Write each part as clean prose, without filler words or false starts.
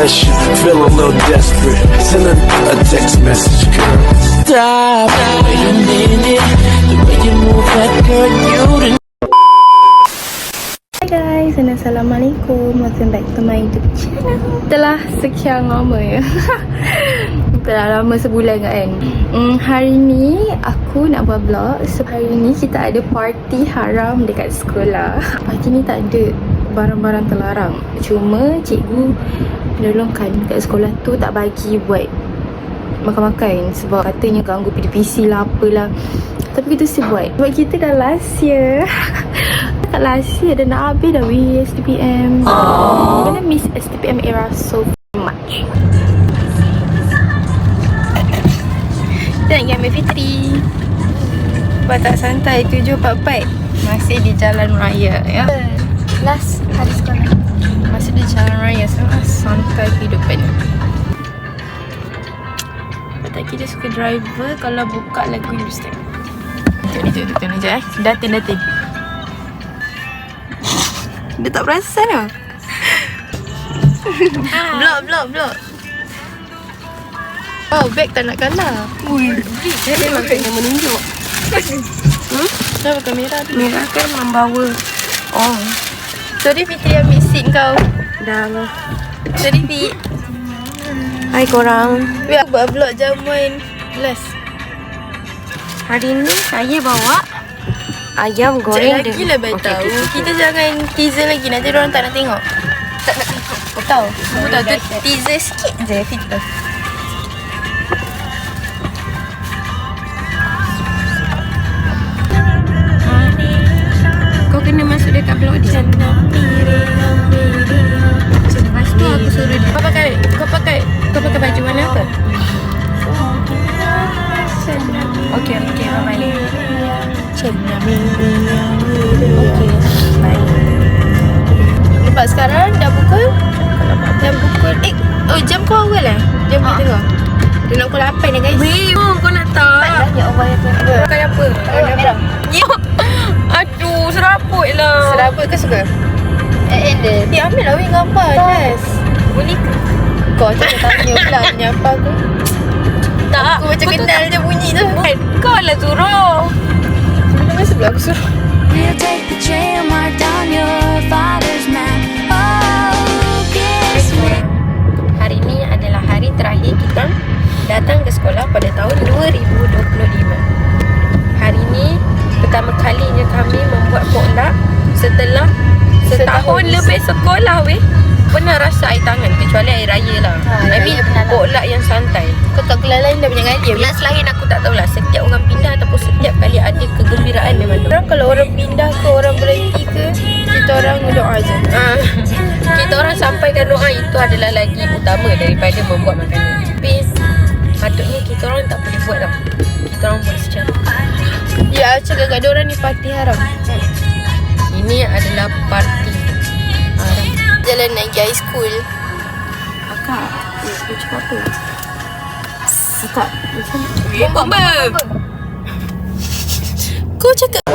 pressure, feel a little desperate. Send a text message, girl. Stop. Wait a minute, the way you move that girl, you the. Hi guys, and Assalamualaikum. Welcome back to my YouTube channel. Telah sekian lama ya. Telah lama sebulan kan. Hari ni aku nak buat vlog. So hari ni kita ada party haram dekat sekolah. Party ni tak ada barang-barang terlarang. Cuma cikgu menolongkan kat sekolah tu tak bagi buat makan-makan sebab katanya ganggu PDPC lah apalah. Tapi kita mesti buat sebab kita dah last year. Kat last year dah nak habis dah STPM. I'm gonna miss STPM era so much. Kita nak ambil Fitri. Batak santai 7.44. Masih di jalan raya ya. Last hari sekolah. Masih di jalan raya. Sangat santai kehidupan. Batak kita suka driver kalau buka lagu Hindustan. Tunjuk je Datin. Dia tak perasan tau. Vlog. Oh, beg tak nak kalah. Ui, dia memang kena menunjuk. Kenapa kamera tu? Kamera kan membawa. Oh. Sorry Fitri ambil seat kau. Dah lah. Sorry Fit. Hai korang. Biar buat vlog jamuan last. Hari ni saya bawa ayam goreng. Sekejap lagi lah tahu. Kita jangan teaser lagi. Nanti orang tak nak tengok. Tak nak tengok. Tahu. Kamu tahu tu teaser sikit je Fitri. Kau kena masuk dekat blog dia. Lepas tu aku suruh dia. Kau pakai baju mana apa? Okay, bye-bye. Okay, bye. Lepas sekarang dah pukul jam kau awal lah. Jam kita tengok. Dia nak pukul 8 ni guys. Kau nak tak? Ya Allah ya Tuhan. Pakai apa? Warna merah. Aduh, serabut lah. Serabut ke suka? Ambil lah weh gambar. Yes. Boleh ke? Kau cakap tanya pula menyapa aku. Tak, aku macam kenal je bunyi tu. Kau lah suruh. Sebelah aku suruh. Hari ni adalah hari terakhir kita datang ke sekolah pada tahun 2025. Hari ni pertama kalinya kami membuat potluck setelah setahun lebih sekolah weh. Pernah rasa air tangan kecuali air raya lah. I mean potluck yang santai. Kau tak kelas lain dah banyak kali. Kelas lain aku tak tahulah. Setiap orang pindah ataupun setiap kali ada kegembiraan memang. Kalau orang pindah ke, orang berhenti ke, kita orang doa je. Kita orang sampaikan doa itu adalah lagi utama daripada membuat makanan. Tapi patutnya kita orang tak boleh buat tau. Kita orang buat secara. Ya, cakap kat diorang ni parti haram. Ini adalah parti haram. Jalan naik high school. Akak, kau cakap apa? Akak, macam kau cakap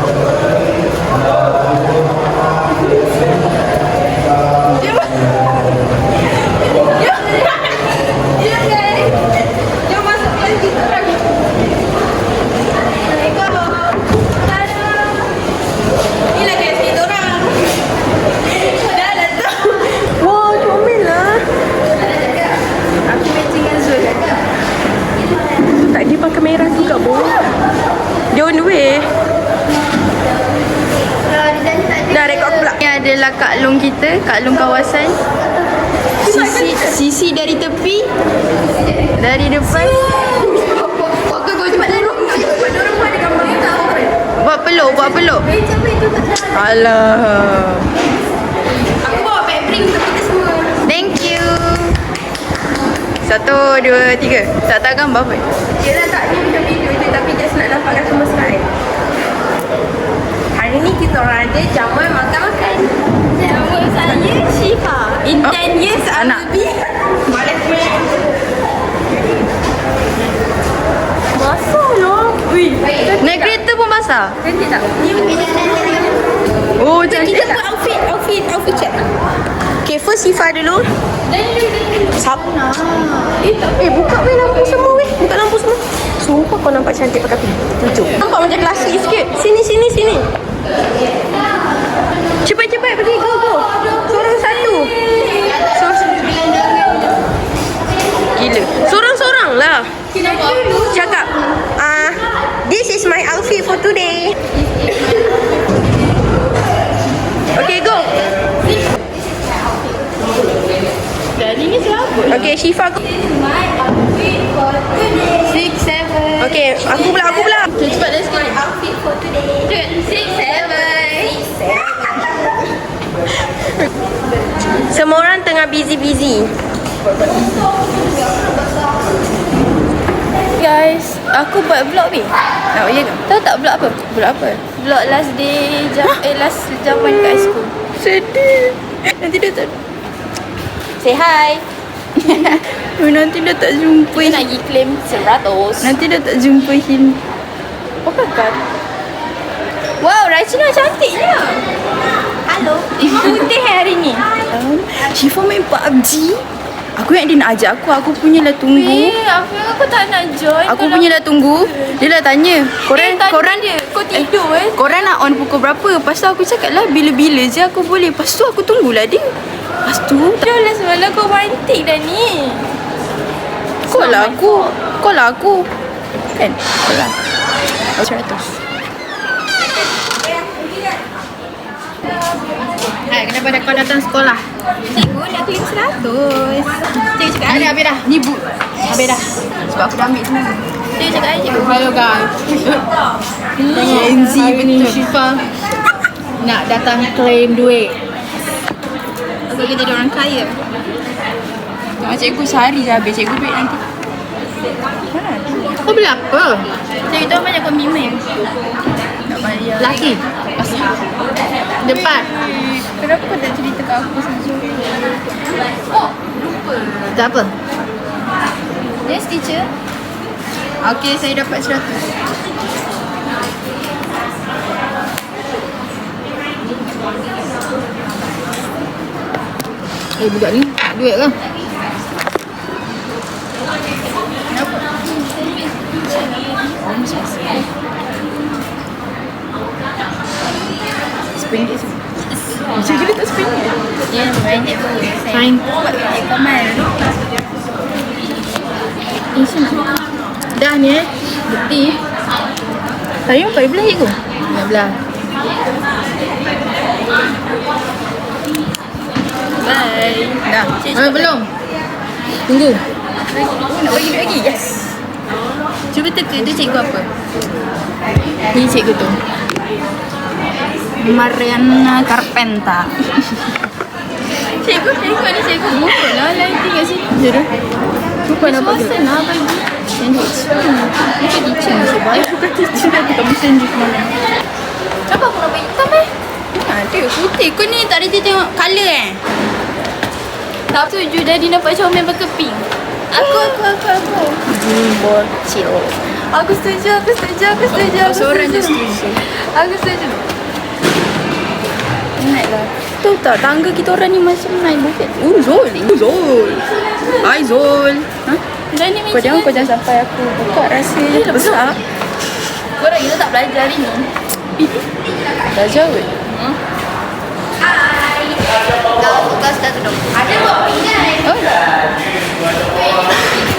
adalah Kak Long kita, Kak Long kawasan. Sisi dari tepi, dari depan. Buat peluk. Alah. Aku bawa backbring untuk kita semua. Thank you. 1, 2, 3. Tak gambar pun. Yelah tak, ni macam video je tapi just nak nampakkan semua slide. Hari ni kita orang ada jamuan makan-makan. Jamuan saya Syifa. In 10 years I will be my friend. Basah lah. Naik kereta pun basah. Nanti tak? Oh, macam kita buat outfit check. Okay, first Syifa dulu. Buka weh lampu semua weh. Buka lampu semua. Sumpah kau nampak cantik pakai tujuh. Nampak macam klasik sikit. Sini. Cepat pergi, go. Sorang satu. Gila. Sorang-sorang lah. Cakap. This is my outfit for today. Okay, go. Jadi ni siapa? Okay, Syifa go. 6, 7. Okay, aku pula. Cepat let's go. Outfit for today. 6, 7. Semua orang tengah busy. Guys, aku buat vlog ni. Ya ke? Tahu tak vlog apa? Vlog last day last zaman kat high school. Sedih. Nanti dia tak say hi. Nanti dia tak jumpa. Kita nak pergi claim 100. Nanti dia tak jumpa Hin. Apa kan? Wow, Rachina cantiknya. Halo. Memang putih hari ni. Syifa main PUBG. Aku yang dia nak ajak aku punyalah tunggu. Aku tak nak join. Aku punyalah tunggu. Dia dah tanya. Korang dia. Kau tidur Korang nak on pukul berapa? Lepas tu aku cakap lah bila-bila je aku boleh. Lepas tu aku tunggulah dia. Lepas tu Dah lah semalam kau romantik dah ni. Call lah aku. Kan? Call lah 100. Hai, kenapa kau datang sekolah? Cikgu nak claim 100. Cikgu cakap habis dah. Ni boot. Habis dah. Sebab aku dah ambil semua. Cikgu cakap cikgu. Hello guys. Gen Z betul. Syifa nak datang claim duit. Aku kita jadi orang kaya. Cikgu sehari je habis. Cikgu duit nanti. Kau beli apa? Cikgu tahu banyak komitmen. Nak bayar. Laki. Depan. Kenapa kau tak cerita kat aku pasal Tak apa. Yes, teacher. Okay, saya dapat 100. Budak ni nak duit ke? RM10 je. Macam dia tak RM10. Ya, banyak pun. Fine. Kamal. Dah ni bukti. Hari 14 cikgu. 15. Bye. Dah. Belum. Tunggu. Nak bagi duit lagi? Yes. Cuba teka tu cikgu apa? Ni cikgu tu. Mariana Carpenta. Cikgu ni cikgu. Lupa lah lain tinggal sini. Jadi lupa nak bagi. Suasana nak bagi. Sandwich. Bukan teacher sebab. Bukan teacher aku tak boleh sandwich malam. Kenapa aku nak bagi hitam Ada putih. Kau ni tak ada tengok colour Tak setuju jadi nampak comel pakai pink. Aku. Bocil. Aku setuju. Seorang je setuju. Aku setuju. Naiklah. Tahu tak tangga kita orang ni macam naik bukit. Zul. Hai Zul. Ha? Dan ni Kau jangan sampai aku buka rasa besar. Korang kita tak belajar hari ni. Belajar weh. Hai. Kau tugas dah tu. Ada buat pinggan. Oh.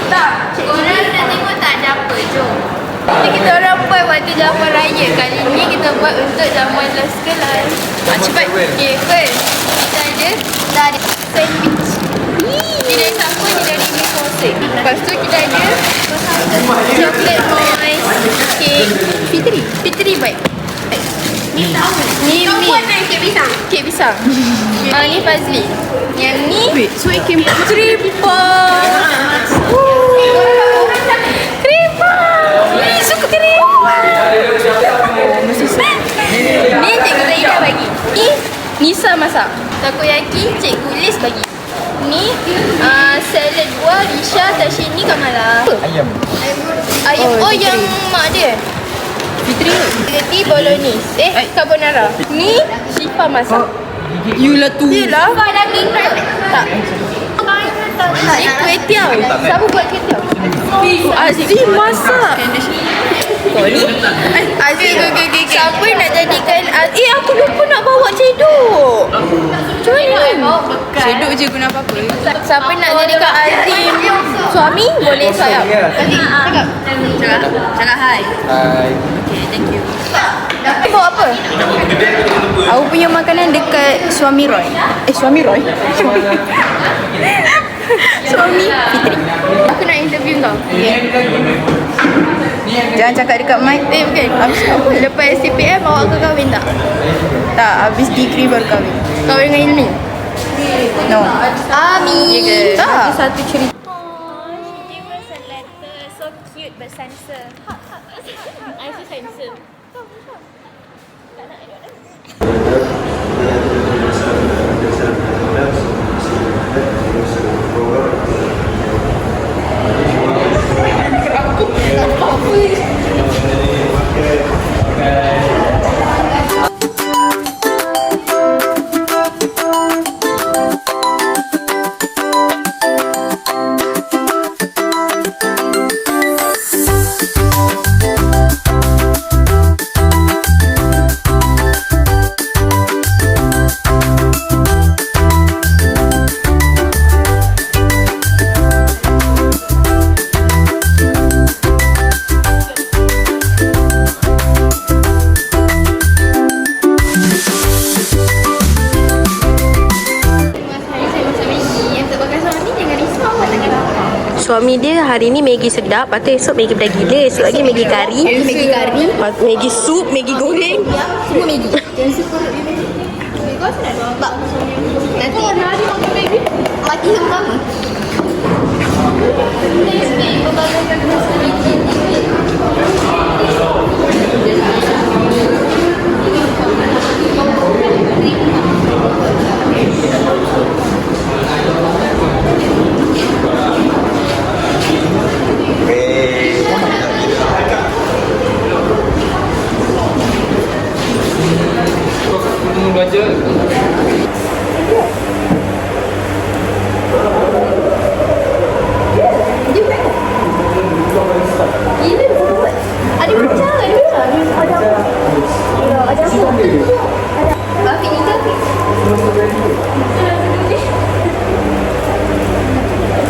Tak. Korang dah tengok tak ada apa. Jom. Jadi kita orang buat waktu zaman raya. Kali ni kita buat untuk zaman last kelas. Cepat. Okay, first. Kita ada sandwich. Ni dari siapa? Ni dari Miss Hosek. Lepas tu kita ada chocolate moist cake. Fitri baik. Ni tahu. Ni kek pisang. Kek pisang. Ni Fazli. Yang ni Suikim Kripa. Ni suka kripa. Ni cikgu Zaida bagi. Ni Nisa masak. Takoyaki cikgu Liz bagi. Ni salad buah Risha, Tashini, Kamala. Ayam. Oh yang mak dia. Fitri. Spaghetti bolognese. Carbonara. Ni Syifa masak. You lah tu. Yelah. Kau ada green rice? Tak. Ni kuih tiaw. Siapa buat kuih tiaw? Azim masak. Kau ni? Azim, siapa nak jadikan aku lupa nak bawa cedok. Macam mana? Cedok je guna apa-apa. Siapa nak jadikan Azim suami? Boleh sayang. Cakap hai. Okay, thank you. Bawa apa? Aku punya makanan dekat suami Roy. Suami Roy? Suami Fitri. Aku nak interview kau. Jangan cakap dekat mic. Bukan. Lepas SPM bawa ke kahwin tak? Tak, habis degree baru kahwin. Kahwin dengan Ilmi? No. Amin. Ya ke? Tak. Satu cerita. Oh, she gave us a letter. So cute but censor. I so censor. Suami dia hari ni Maggi sedap, lepas tu esok Maggi pedas gila, esok lagi Maggi kari, Maggi kari. Maggi sup, Maggi goreng. Semua Maggi. Tak. Nanti hari makan Maggi. Mati sama-sama.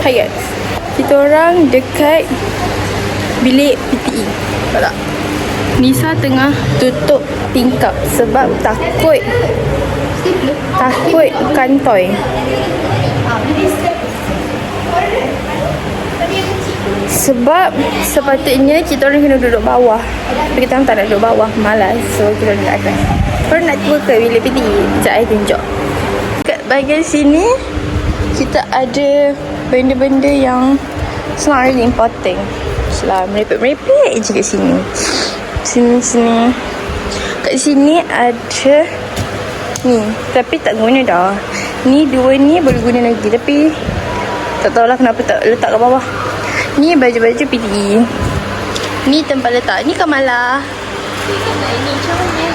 Hayat. Kita orang dekat bilik PTE. Nampak tak? Nisa tengah tutup tingkap sebab takut kantoi. Sebab sepatutnya kita orang kena duduk bawah. Tapi kita orang tak nak duduk bawah, malas. So kita orang duduk atas. Korang nak cuba ke bilik PTE? Sekejap saya tunjuk. Kat bahagian sini kita ada benda-benda yang it's not really important. Setelah merepek-merepek je kat sini. Sini. Kat sini ada ni, tapi tak guna dah. Ni dua ni boleh guna lagi, tapi tak tahulah kenapa tak letak kat bawah. Ni baju-baju PTE. Ni tempat letak. Ni Kamala. Ini macam mana?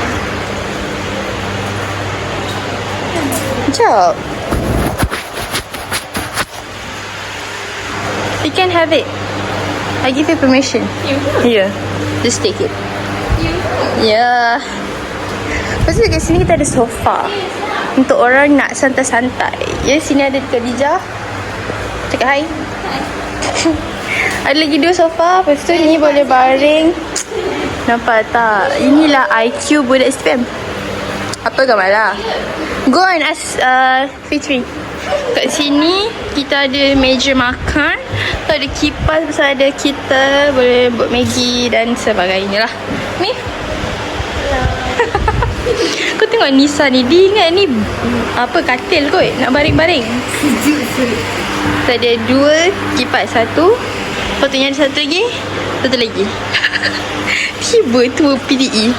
Sekejap. You can have it. I give you permission. Yeah. Just take it. Yeah. Lepas tu kat sini kita ada sofa. Untuk orang nak santai-santai. Ya, sini ada Khadijah. Cakap hai. Ada lagi dua sofa. Lepas tu ni boleh baring. Nampak tak? Inilah IQ budak SPM. Apa Kamala? Go and ask Fitri. Kat sini kita ada meja makan. Tu ada kipas pasal ada kita boleh buat Maggi dan sebagainya lah. Ni. Kau tengok Nisa ni, dia ingat ni apa katil kot nak baring-baring. Tu ada dua kipas, satu. Lepas tu ada satu lagi. Satu lagi. Tiba tu PDE.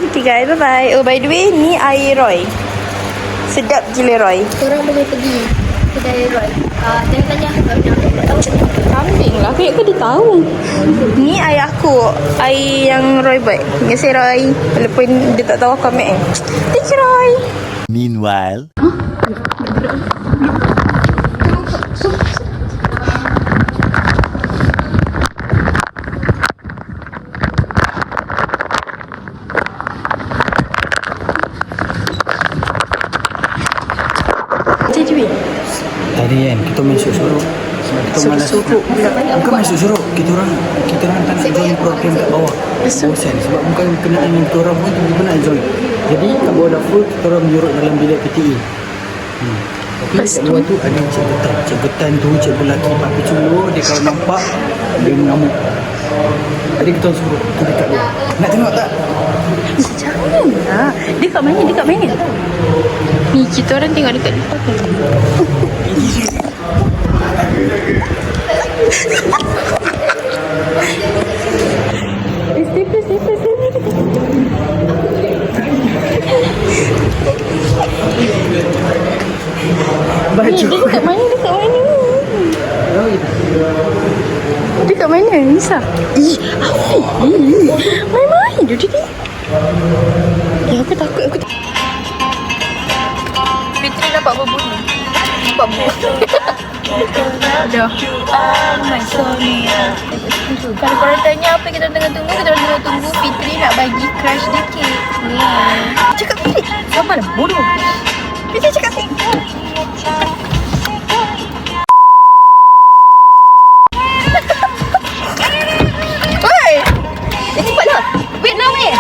Okay guys, bye-bye. Oh by the way, ni air Roy. Sedap gila Roy. Korang boleh pergi kedai Roy. Jangan tanya aku tak tahu. Kambing lah, kayak kau dia tahu. Ni air aku. Air yang Roy buat. Terima kasih Roy. Walaupun dia tak tahu aku ambil kan. Thank you Roy. Meanwhile, kita main sorok-sorok. Sebab kita malas. Bukan main sorok-sorok. Kita orang tak nak join program kat bawah. Bosan. Sebab bukan kenaan yang kita orang pun tiba-tiba nak join. Jadi kat bawah dapur kita orang menyurut dalam bilik PTE. Tapi kat luar tu ada Cik Getan tu, Cik Belaki, Pak Peculur. Dia kalau nampak dia mengamuk. Jadi kita orang suruh tu dekat luar. Nak tengok tak? Janganlah. Dia kat mana? Dia kat mana? Ni kita orang tengok dekat depan. Baju. Dia kat mana? Dia kat mana? Dia kat mana? Nisa? Ih, Afiq. Main-main je dia. Ya, aku takut. Fitri dapat berbunuh. Nampak bunuh. Dah. Kalau korang tanya apa kita tengah tunggu, kita tengah tunggu Fitri nak bagi crush dia kek. Cakap Fitri. Sabarlah, bodoh. Fitri cakap Fitri. Oi! Cepatlah. Wait now, wait.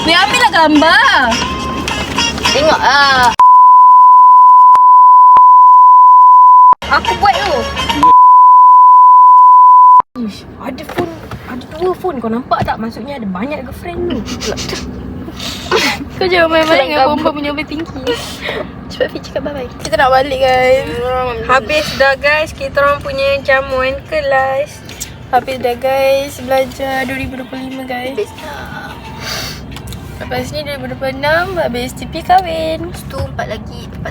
Ni ambillah gambar. Tengok ah. Aku buat tu. Ish, ada dua phone. Kau nampak tak? Maksudnya ada banyak girlfriend tu. Kau jangan main-main dengan perempuan punya overthinking. Cepat Fik cakap bye-bye. Kita nak balik guys. Habis dah guys. Kita orang punya jamuan kelas. Habis dah guys. Belajar 2025 guys. Habis dah. Lepas ni 2026 habis TP kahwin. Lepas tu 4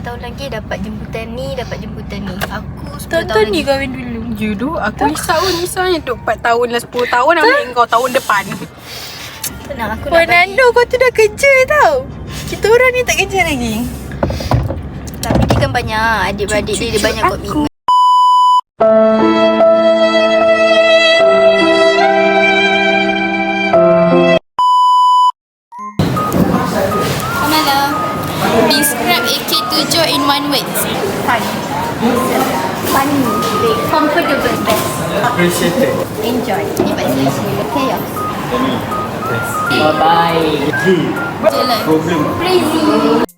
tahun lagi dapat jemputan ni, dapat jemputan ni. Aku 10 tahun Tahun ni lagi. kahwin dulu. Jodoh. Aku risaunya duk 4 tahun lah 10 tahun. Ambil kau tahun depan. Tenang, aku nak Puan bagi. Nando kau tu dah kerja tau. Kita orang ni tak kerja lagi. Tapi dia kan banyak adik-beradik dia banyak komitmen. Kamala, describe AK7 in one word. Fun. Funny. Comfortable. Best. Appreciated. Enjoy. Ni Pak Malaysia. Chaos. Bye-bye. Jalan. Problem. Crazy.